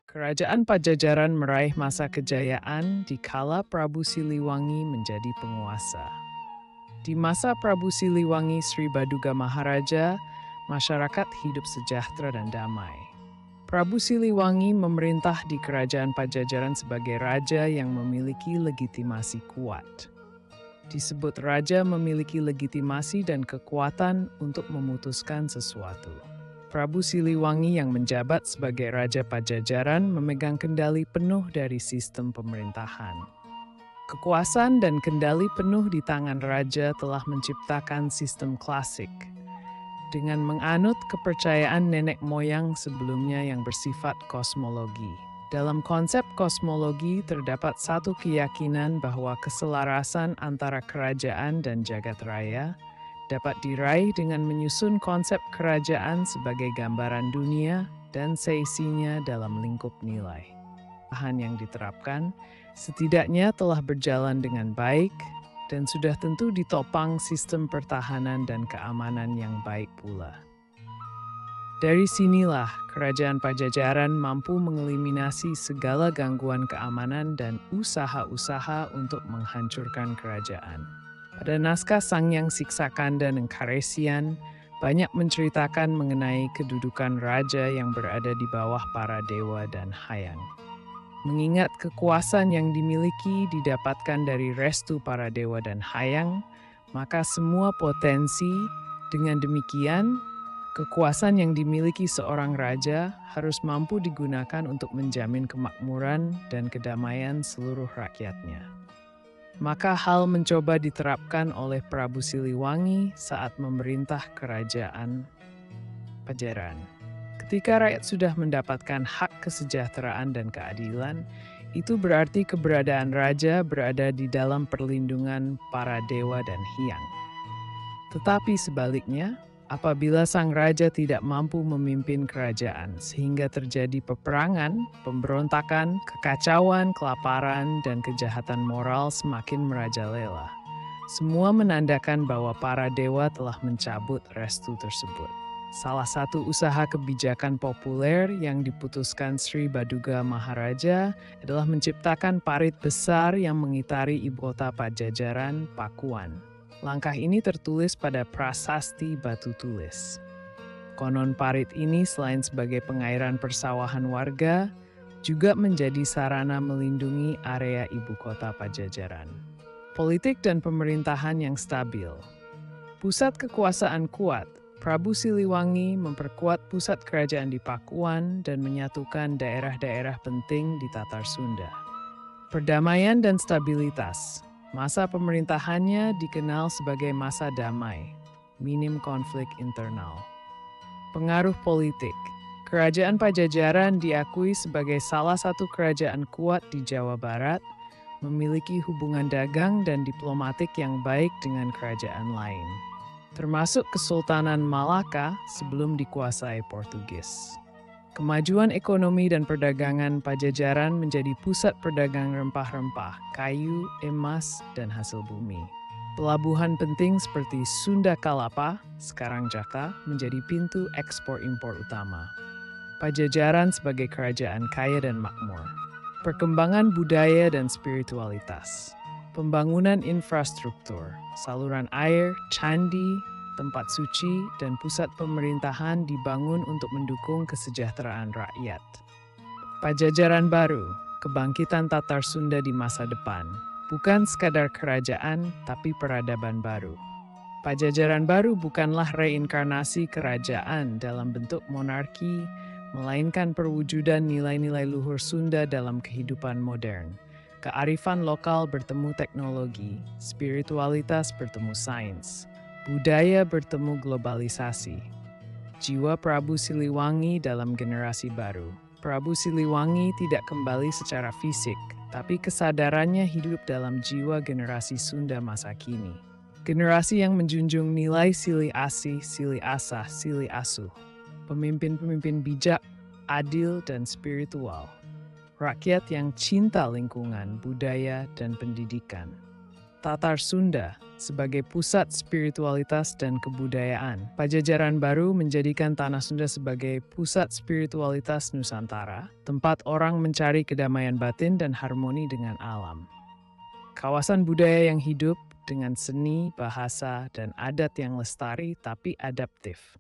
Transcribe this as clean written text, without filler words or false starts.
Kerajaan Pajajaran meraih masa kejayaan di kala Prabu Siliwangi menjadi penguasa. Di masa Prabu Siliwangi Sri Baduga Maharaja, masyarakat hidup sejahtera dan damai. Prabu Siliwangi memerintah di Kerajaan Pajajaran sebagai raja yang memiliki legitimasi kuat. Disebut raja memiliki legitimasi dan kekuatan untuk memutuskan sesuatu. Prabu Siliwangi yang menjabat sebagai Raja Pajajaran memegang kendali penuh dari sistem pemerintahan. Kekuasaan dan kendali penuh di tangan raja telah menciptakan sistem klasik dengan menganut kepercayaan nenek moyang sebelumnya yang bersifat kosmologi. Dalam konsep kosmologi terdapat satu keyakinan bahwa keselarasan antara kerajaan dan jagat raya dapat diraih dengan menyusun konsep kerajaan sebagai gambaran dunia dan seisinya dalam lingkup nilai. Bahan yang diterapkan setidaknya telah berjalan dengan baik dan sudah tentu ditopang sistem pertahanan dan keamanan yang baik pula. Dari sinilah Kerajaan Pajajaran mampu mengeliminasi segala gangguan keamanan dan usaha-usaha untuk menghancurkan kerajaan. Pada naskah Sangyang Siksakanda dan Karesian, banyak menceritakan mengenai kedudukan raja yang berada di bawah para dewa dan hayang. Mengingat kekuasaan yang dimiliki didapatkan dari restu para dewa dan hayang, maka semua potensi dengan demikian, kekuasaan yang dimiliki seorang raja harus mampu digunakan untuk menjamin kemakmuran dan kedamaian seluruh rakyatnya. Maka hal mencoba diterapkan oleh Prabu Siliwangi saat memerintah kerajaan Pajajaran. Ketika rakyat sudah mendapatkan hak kesejahteraan dan keadilan, itu berarti keberadaan raja berada di dalam perlindungan para dewa dan hyang. Tetapi sebaliknya, apabila sang raja tidak mampu memimpin kerajaan sehingga terjadi peperangan, pemberontakan, kekacauan, kelaparan, dan kejahatan moral semakin merajalela. Semua menandakan bahwa para dewa telah mencabut restu tersebut. Salah satu usaha kebijakan populer yang diputuskan Sri Baduga Maharaja adalah menciptakan parit besar yang mengitari ibu kota Pajajaran, Pakuan. Langkah ini tertulis pada prasasti batu tulis. Konon parit ini selain sebagai pengairan persawahan warga, juga menjadi sarana melindungi area ibu kota Pajajaran. Politik dan pemerintahan yang stabil. Pusat kekuasaan kuat. Prabu Siliwangi memperkuat pusat kerajaan di Pakuan dan menyatukan daerah-daerah penting di Tatar Sunda. Perdamaian dan stabilitas. Masa pemerintahannya dikenal sebagai masa damai, minim konflik internal. Pengaruh politik. Kerajaan Pajajaran diakui sebagai salah satu kerajaan kuat di Jawa Barat, memiliki hubungan dagang dan diplomatik yang baik dengan kerajaan lain, termasuk Kesultanan Malaka sebelum dikuasai Portugis. Kemajuan ekonomi dan perdagangan Pajajaran menjadi pusat perdagangan rempah-rempah, kayu, emas, dan hasil bumi. Pelabuhan penting seperti Sunda Kalapa, sekarang Jakarta, menjadi pintu ekspor-impor utama. Pajajaran sebagai kerajaan kaya dan makmur. Perkembangan budaya dan spiritualitas. Pembangunan infrastruktur, saluran air, candi, tempat suci, dan pusat pemerintahan dibangun untuk mendukung kesejahteraan rakyat. Pajajaran baru, kebangkitan Tatar Sunda di masa depan, bukan sekadar kerajaan, tapi peradaban baru. Pajajaran baru bukanlah reinkarnasi kerajaan dalam bentuk monarki, melainkan perwujudan nilai-nilai luhur Sunda dalam kehidupan modern. Kearifan lokal bertemu teknologi, spiritualitas bertemu sains, budaya bertemu globalisasi. Jiwa Prabu Siliwangi dalam generasi baru. Prabu Siliwangi tidak kembali secara fisik, tapi kesadarannya hidup dalam jiwa generasi Sunda masa kini. Generasi yang menjunjung nilai silih asih, silih asah, silih asuh. Pemimpin-pemimpin bijak, adil, dan spiritual. Rakyat yang cinta lingkungan, budaya, dan pendidikan. Tatar Sunda sebagai pusat spiritualitas dan kebudayaan. Pajajaran baru menjadikan Tanah Sunda sebagai pusat spiritualitas Nusantara, tempat orang mencari kedamaian batin dan harmoni dengan alam. Kawasan budaya yang hidup dengan seni, bahasa, dan adat yang lestari tapi adaptif.